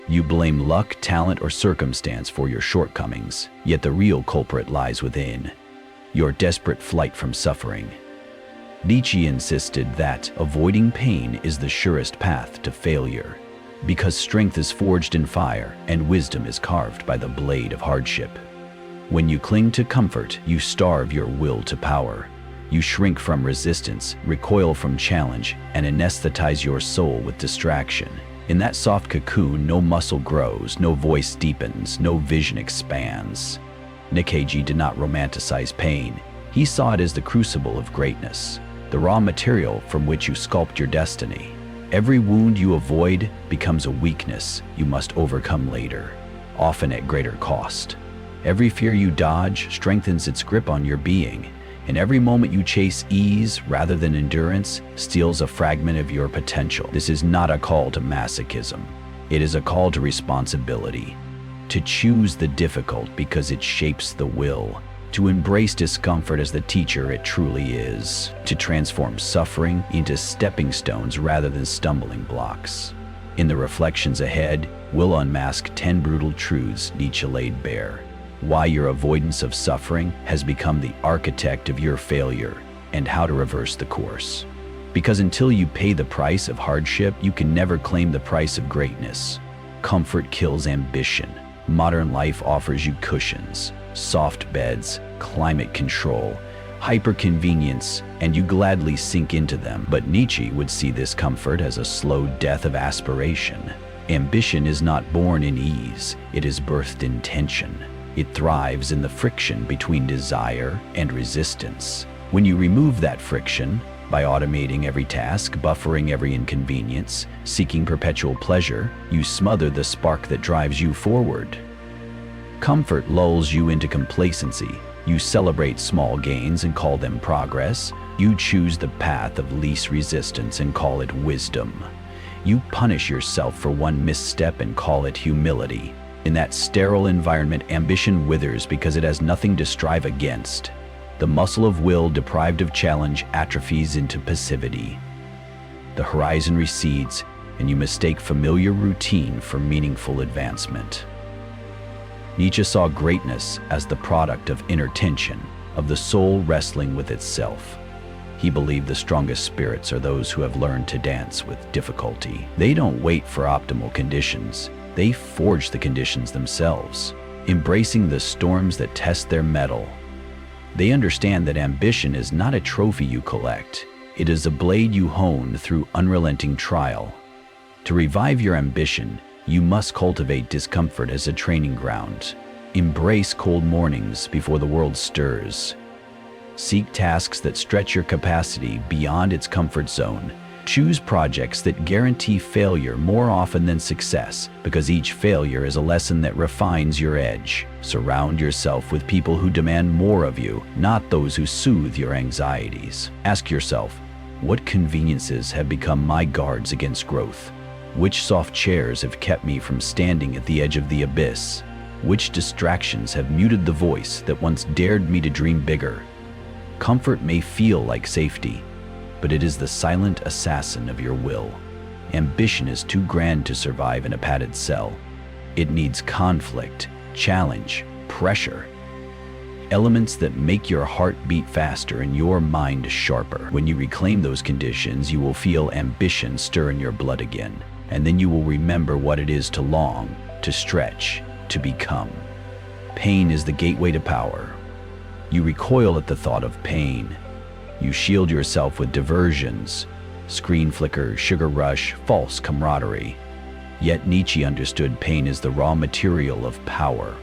You blame luck, talent, or circumstance for your shortcomings, yet the real culprit lies within: your desperate flight from suffering. Nietzsche insisted that avoiding pain is the surest path to failure, because strength is forged in fire and wisdom is carved by the blade of hardship. When you cling to comfort, you starve your will to power. You shrink from resistance, recoil from challenge, and anesthetize your soul with distraction. In that soft cocoon, no muscle grows, no voice deepens, no vision expands. Nietzsche did not romanticize pain. He saw it as the crucible of greatness, the raw material from which you sculpt your destiny. Every wound you avoid becomes a weakness you must overcome later, often at greater cost. Every fear you dodge strengthens its grip on your being, and every moment you chase ease rather than endurance steals a fragment of your potential. This is not a call to masochism. It is a call to responsibility, to choose the difficult because it shapes the will, to embrace discomfort as the teacher it truly is, to transform suffering into stepping stones rather than stumbling blocks. In the reflections ahead, we'll unmask 10 brutal truths Nietzsche laid bare: why your avoidance of suffering has become the architect of your failure, and how to reverse the course. Because until you pay the price of hardship, you can never claim the price of greatness. Comfort kills ambition. Modern life offers you cushions, soft beds, climate control, hyper-convenience, and you gladly sink into them. But Nietzsche would see this comfort as a slow death of aspiration. Ambition is not born in ease, it is birthed in tension. It thrives in the friction between desire and resistance. When you remove that friction, by automating every task, buffering every inconvenience, seeking perpetual pleasure, you smother the spark that drives you forward. Comfort lulls you into complacency. You celebrate small gains and call them progress. You choose the path of least resistance and call it wisdom. You punish yourself for one misstep and call it humility. In that sterile environment, ambition withers because it has nothing to strive against. The muscle of will, deprived of challenge, atrophies into passivity. The horizon recedes, and you mistake familiar routine for meaningful advancement. Nietzsche saw greatness as the product of inner tension, of the soul wrestling with itself. He believed the strongest spirits are those who have learned to dance with difficulty. They don't wait for optimal conditions. They forge the conditions themselves, embracing the storms that test their mettle. They understand that ambition is not a trophy you collect. It is a blade you hone through unrelenting trial. To revive your ambition, you must cultivate discomfort as a training ground. Embrace cold mornings before the world stirs. Seek tasks that stretch your capacity beyond its comfort zone. Choose projects that guarantee failure more often than success, because each failure is a lesson that refines your edge. Surround yourself with people who demand more of you, not those who soothe your anxieties. Ask yourself, what conveniences have become my guards against growth? Which soft chairs have kept me from standing at the edge of the abyss? Which distractions have muted the voice that once dared me to dream bigger? Comfort may feel like safety, but it is the silent assassin of your will. Ambition is too grand to survive in a padded cell. It needs conflict, challenge, pressure. Elements that make your heart beat faster and your mind sharper. When you reclaim those conditions, you will feel ambition stir in your blood again, and then you will remember what it is to long, to stretch, to become. Pain is the gateway to power. You recoil at the thought of pain. You shield yourself with diversions, screen flicker, sugar rush, false camaraderie. Yet Nietzsche understood pain as the raw material of power.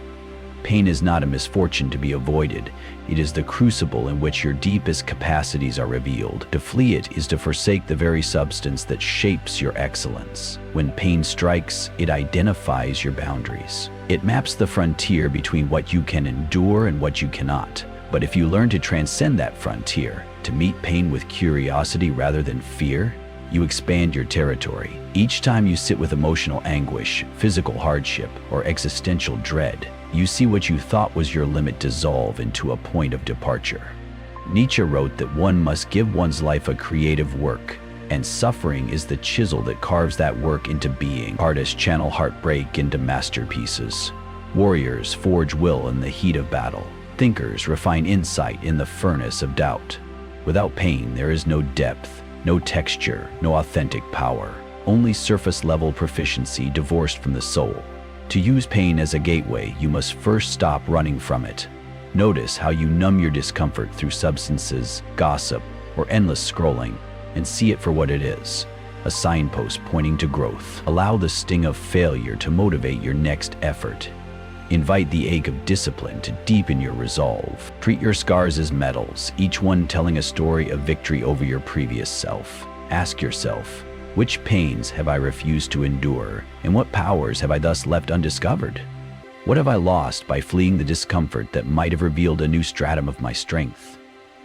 Pain is not a misfortune to be avoided. It is the crucible in which your deepest capacities are revealed. To flee it is to forsake the very substance that shapes your excellence. When pain strikes, it identifies your boundaries. It maps the frontier between what you can endure and what you cannot. But if you learn to transcend that frontier, to meet pain with curiosity rather than fear, you expand your territory. Each time you sit with emotional anguish, physical hardship, or existential dread, you see what you thought was your limit dissolve into a point of departure. Nietzsche wrote that one must give one's life a creative work, And suffering is the chisel that carves that work into being. Artists channel heartbreak into masterpieces. Warriors forge will in the heat of battle. Thinkers refine insight in the furnace of doubt. Without pain, there is no depth, no texture, no authentic power. Only surface-level proficiency divorced from the soul. To use pain as a gateway, you must first stop running from it. Notice how you numb your discomfort through substances, gossip, or endless scrolling, and see it for what it is, a signpost pointing to growth. Allow the sting of failure to motivate your next effort. Invite the ache of discipline to deepen your resolve. Treat your scars as medals, each one telling a story of victory over your previous self. Ask yourself, which pains have I refused to endure, and what powers have I thus left undiscovered? What have I lost by fleeing the discomfort that might have revealed a new stratum of my strength?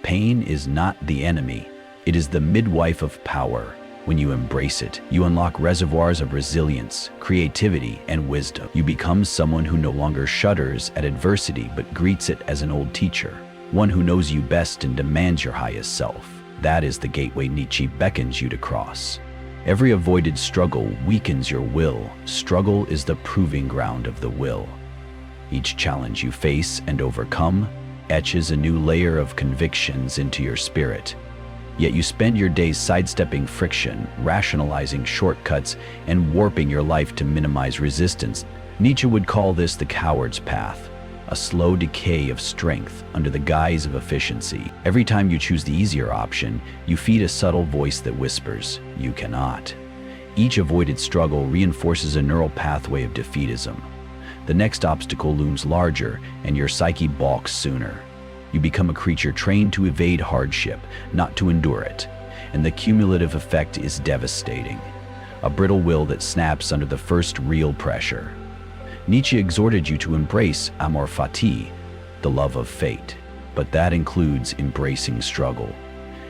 Pain is not the enemy. It is the midwife of power. When you embrace it, you unlock reservoirs of resilience, creativity, and wisdom. You become someone who no longer shudders at adversity but greets it as an old teacher, one who knows you best and demands your highest self. That is the gateway Nietzsche beckons you to cross. Every avoided struggle weakens your will. Struggle is the proving ground of the will. Each challenge you face and overcome etches a new layer of convictions into your spirit. Yet you spend your days sidestepping friction, rationalizing shortcuts, and warping your life to minimize resistance. Nietzsche would call this the coward's path, a slow decay of strength under the guise of efficiency. Every time you choose the easier option, you feed a subtle voice that whispers, "You cannot." Each avoided struggle reinforces a neural pathway of defeatism. The next obstacle looms larger, and your psyche balks sooner. You become a creature trained to evade hardship, not to endure it, and the cumulative effect is devastating. A brittle will that snaps under the first real pressure. Nietzsche exhorted you to embrace amor fati, the love of fate, but that includes embracing struggle.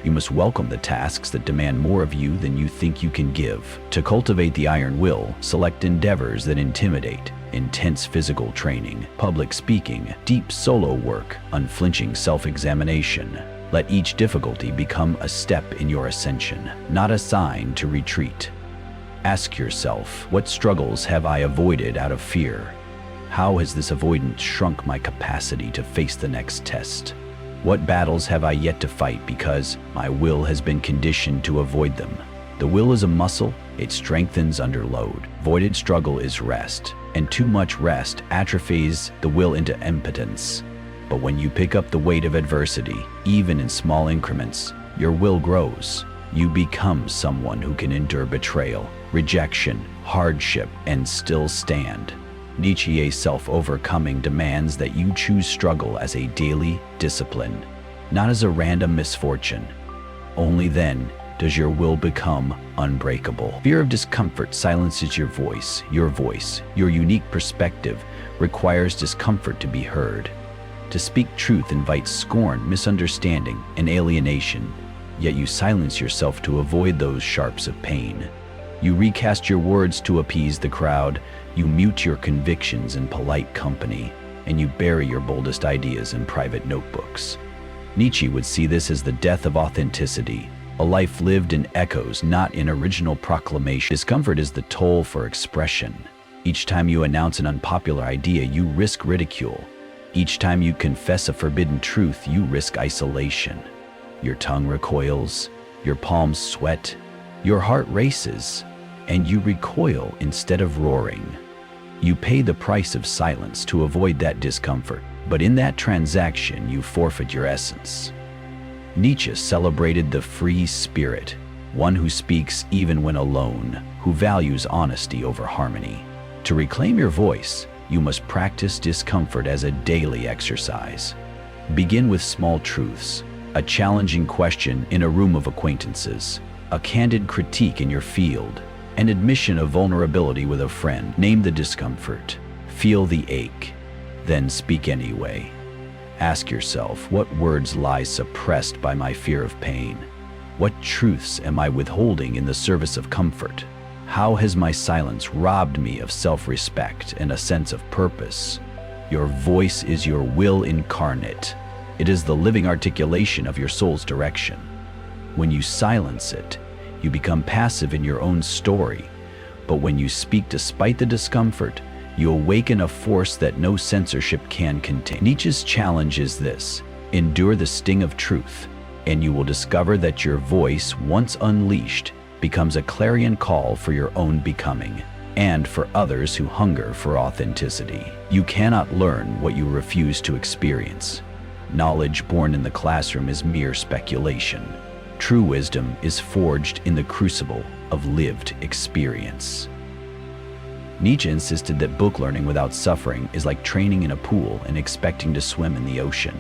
You must welcome the tasks that demand more of you than you think you can give. To cultivate the iron will, select endeavors that intimidate. Intense physical training, public speaking, deep solo work, unflinching self-examination. Let each difficulty become a step in your ascension, not a sign to retreat. Ask yourself, what struggles have I avoided out of fear? How has this avoidance shrunk my capacity to face the next test? What battles have I yet to fight because my will has been conditioned to avoid them? The will is a muscle, it strengthens under load. Avoided struggle is rest, and too much rest atrophies the will into impotence. But when you pick up the weight of adversity, even in small increments, your will grows. You become someone who can endure betrayal, rejection, hardship, and still stand. Nietzsche's self-overcoming demands that you choose struggle as a daily discipline, not as a random misfortune. Only then does your will become unbreakable. Fear of discomfort silences your voice. Your unique perspective requires discomfort to be heard. To speak truth invites scorn, misunderstanding, and alienation, yet you silence yourself to avoid those sharps of pain. You recast your words to appease the crowd, you mute your convictions in polite company, and you bury your boldest ideas in private notebooks. Nietzsche would see this as the death of authenticity, a life lived in echoes, not in original proclamation. Discomfort is the toll for expression. Each time you announce an unpopular idea, you risk ridicule. Each time you confess a forbidden truth, you risk isolation. Your tongue recoils, your palms sweat, your heart races, and you recoil instead of roaring. You pay the price of silence to avoid that discomfort, but in that transaction you forfeit your essence. Nietzsche celebrated the free spirit, one who speaks even when alone, who values honesty over harmony. To reclaim your voice, you must practice discomfort as a daily exercise. Begin with small truths, a challenging question in a room of acquaintances, a candid critique in your field, an admission of vulnerability with a friend. Name the discomfort, feel the ache, then speak anyway. Ask yourself, what words lie suppressed by my fear of pain? What truths am I withholding in the service of comfort? How has my silence robbed me of self-respect and a sense of purpose? Your voice is your will incarnate. It is the living articulation of your soul's direction. When you silence it, You become passive in your own story. But when you speak despite the discomfort, you awaken a force that no censorship can contain. Nietzsche's challenge is this: endure the sting of truth, and you will discover that your voice, once unleashed, becomes a clarion call for your own becoming, and for others who hunger for authenticity. You cannot learn what you refuse to experience. Knowledge born in the classroom is mere speculation. True wisdom is forged in the crucible of lived experience. Nietzsche insisted that book learning without suffering is like training in a pool and expecting to swim in the ocean.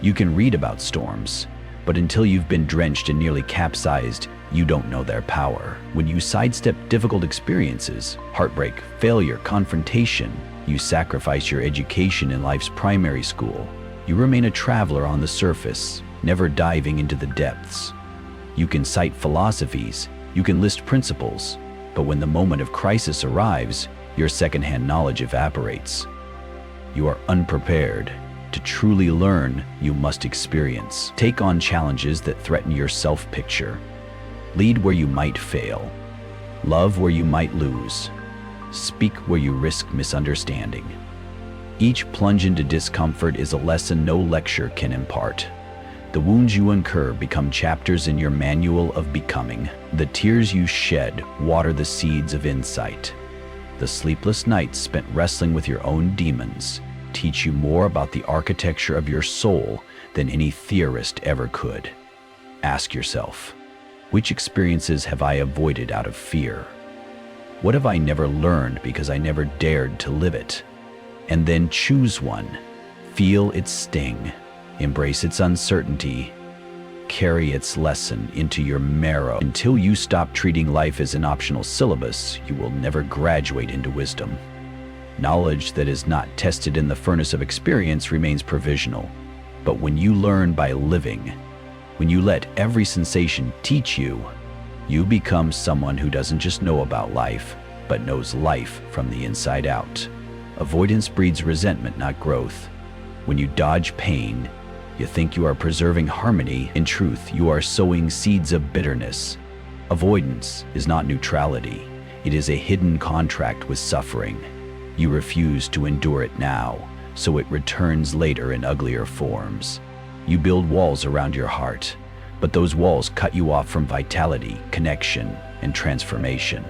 You can read about storms, but until you've been drenched and nearly capsized, you don't know their power. When you sidestep difficult experiences, heartbreak, failure, confrontation, you sacrifice your education in life's primary school. You remain a traveler on the surface, never diving into the depths. You can cite philosophies, you can list principles, but when the moment of crisis arrives, your secondhand knowledge evaporates. You are unprepared. To truly learn, you must experience. Take on challenges that threaten your self-picture. Lead where you might fail. Love where you might lose. Speak where you risk misunderstanding. Each plunge into discomfort is a lesson no lecture can impart. The wounds you incur become chapters in your manual of becoming. The tears you shed water the seeds of insight. The sleepless nights spent wrestling with your own demons teach you more about the architecture of your soul than any theorist ever could. Ask yourself, which experiences have I avoided out of fear? What have I never learned because I never dared to live it? And then choose one. Feel its sting. Embrace its uncertainty. Carry its lesson into your marrow. Until you stop treating life as an optional syllabus, you will never graduate into wisdom. Knowledge that is not tested in the furnace of experience remains provisional. But when you learn by living, when you let every sensation teach you, you become someone who doesn't just know about life, but knows life from the inside out. Avoidance breeds resentment, not growth. When you dodge pain, you think you are preserving harmony. In truth, you are sowing seeds of bitterness. Avoidance is not neutrality. It is a hidden contract with suffering. You refuse to endure it now, so it returns later in uglier forms. You build walls around your heart, but those walls cut you off from vitality, connection, and transformation.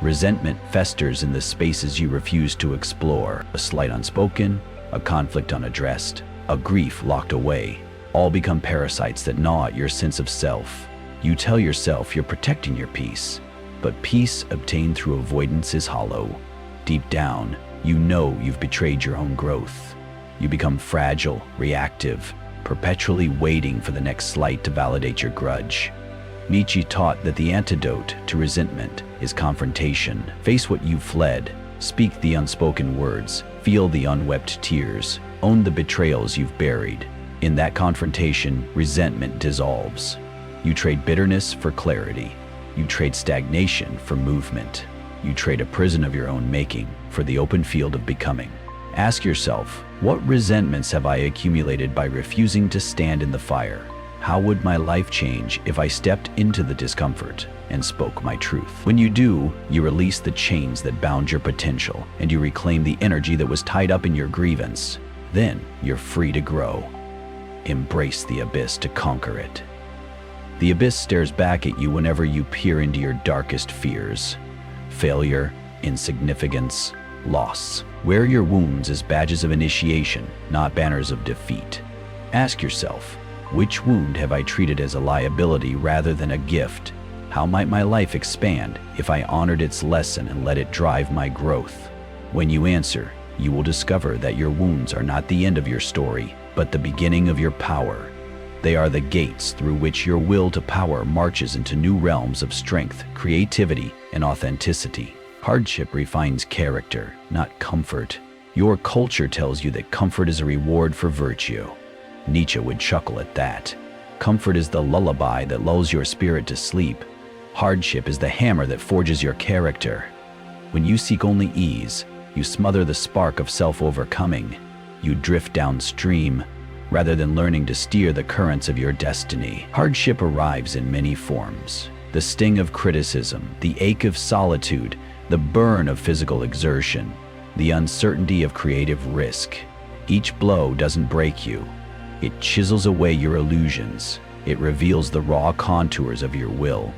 Resentment festers in the spaces you refuse to explore. A slight unspoken, a conflict unaddressed, a grief locked away, all become parasites that gnaw at your sense of self. You tell yourself you're protecting your peace, but peace obtained through avoidance is hollow. Deep down, you know you've betrayed your own growth. You become fragile, reactive, perpetually waiting for the next slight to validate your grudge. Nietzsche taught that the antidote to resentment is confrontation. Face what you've fled, speak the unspoken words, feel the unwept tears, own the betrayals you've buried. In that confrontation, resentment dissolves. You trade bitterness for clarity. You trade stagnation for movement. You trade a prison of your own making for the open field of becoming. Ask yourself, what resentments have I accumulated by refusing to stand in the fire? How would my life change if I stepped into the discomfort and spoke my truth? When you do, you release the chains that bound your potential, and you reclaim the energy that was tied up in your grievance. Then you're free to grow. Embrace the abyss to conquer it. The abyss stares back at you whenever you peer into your darkest fears. Failure, insignificance, loss. Wear your wounds as badges of initiation, not banners of defeat. Ask yourself, which wound have I treated as a liability rather than a gift? How might my life expand if I honored its lesson and let it drive my growth? When you answer, you will discover that your wounds are not the end of your story, but the beginning of your power. They are the gates through which your will to power marches into new realms of strength, creativity, and authenticity. Hardship refines character, not comfort. Your culture tells you that comfort is a reward for virtue. Nietzsche would chuckle at that. Comfort is the lullaby that lulls your spirit to sleep. Hardship is the hammer that forges your character. When you seek only ease, you smother the spark of self-overcoming. You drift downstream, rather than learning to steer the currents of your destiny. Hardship arrives in many forms. The sting of criticism, the ache of solitude, the burn of physical exertion, the uncertainty of creative risk. Each blow doesn't break you. It chisels away your illusions. It reveals the raw contours of your will.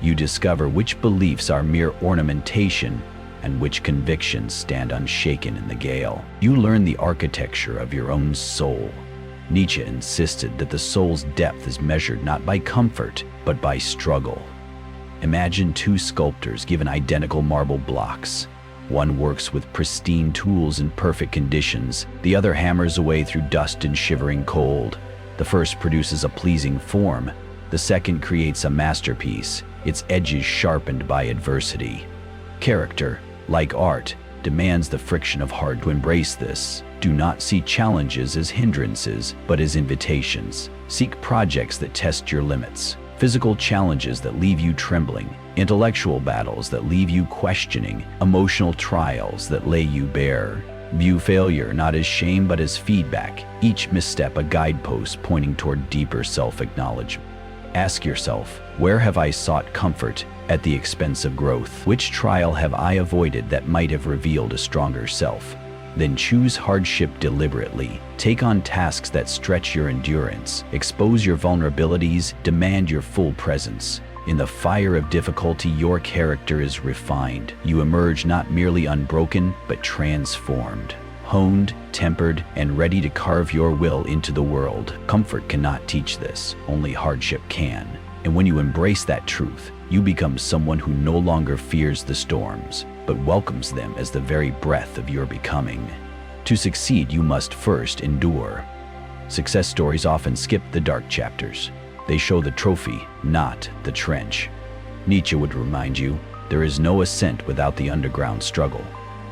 You discover which beliefs are mere ornamentation and which convictions stand unshaken in the gale. You learn the architecture of your own soul. Nietzsche insisted that the soul's depth is measured not by comfort, but by struggle. Imagine two sculptors given identical marble blocks. One works with pristine tools in perfect conditions. The other hammers away through dust and shivering cold. The first produces a pleasing form. The second creates a masterpiece, its edges sharpened by adversity. Character, like art, demands the friction of heart. To embrace this, do not see challenges as hindrances, but as invitations. Seek projects that test your limits. Physical challenges that leave you trembling, intellectual battles that leave you questioning, emotional trials that lay you bare. View failure not as shame but as feedback, each misstep a guidepost pointing toward deeper self-acknowledgement. Ask yourself, where have I sought comfort at the expense of growth? Which trial have I avoided that might have revealed a stronger self? Then choose hardship deliberately. Take on tasks that stretch your endurance, expose your vulnerabilities, demand your full presence. In the fire of difficulty, your character is refined. You emerge not merely unbroken, but transformed, honed, tempered, and ready to carve your will into the world. Comfort cannot teach this, only hardship can. And when you embrace that truth, you become someone who no longer fears the storms, but welcomes them as the very breath of your becoming. To succeed, you must first endure. Success stories often skip the dark chapters. They show the trophy, not the trench. Nietzsche would remind you, there is no ascent without the underground struggle.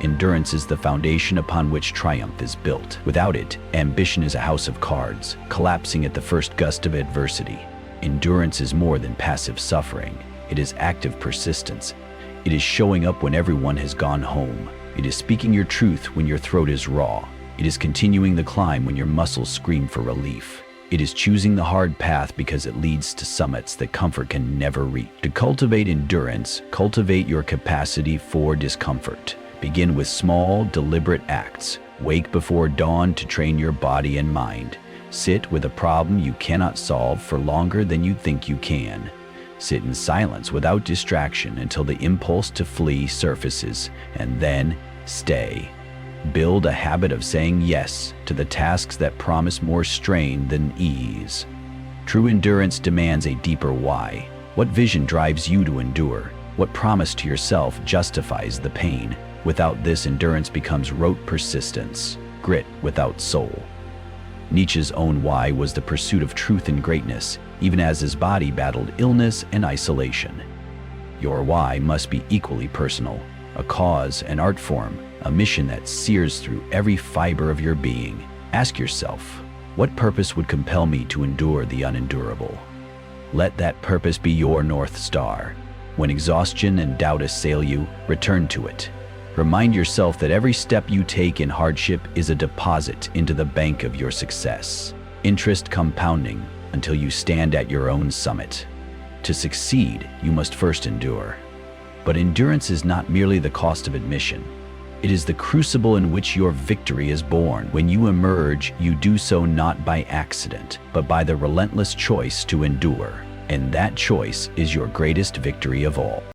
Endurance is the foundation upon which triumph is built. Without it, ambition is a house of cards, collapsing at the first gust of adversity. Endurance is more than passive suffering. It is active persistence. It is showing up when everyone has gone home. It is speaking your truth when your throat is raw. It is continuing the climb when your muscles scream for relief. It is choosing the hard path because it leads to summits that comfort can never reach. To cultivate endurance, cultivate your capacity for discomfort. Begin with small, deliberate acts. Wake before dawn to train your body and mind. Sit with a problem you cannot solve for longer than you think you can. Sit in silence without distraction until the impulse to flee surfaces, and then stay. Build a habit of saying yes to the tasks that promise more strain than ease. True endurance demands a deeper why. What vision drives you to endure? What promise to yourself justifies the pain? Without this, endurance becomes rote persistence, grit without soul. Nietzsche's own why was the pursuit of truth and greatness, even as his body battled illness and isolation. Your why must be equally personal, a cause, an art form, a mission that sears through every fiber of your being. Ask yourself, what purpose would compel me to endure the unendurable? Let that purpose be your North Star. When exhaustion and doubt assail you, return to it. Remind yourself that every step you take in hardship is a deposit into the bank of your success, interest compounding until you stand at your own summit. To succeed, you must first endure. But endurance is not merely the cost of admission. It is the crucible in which your victory is born. When you emerge, you do so not by accident, but by the relentless choice to endure. And that choice is your greatest victory of all.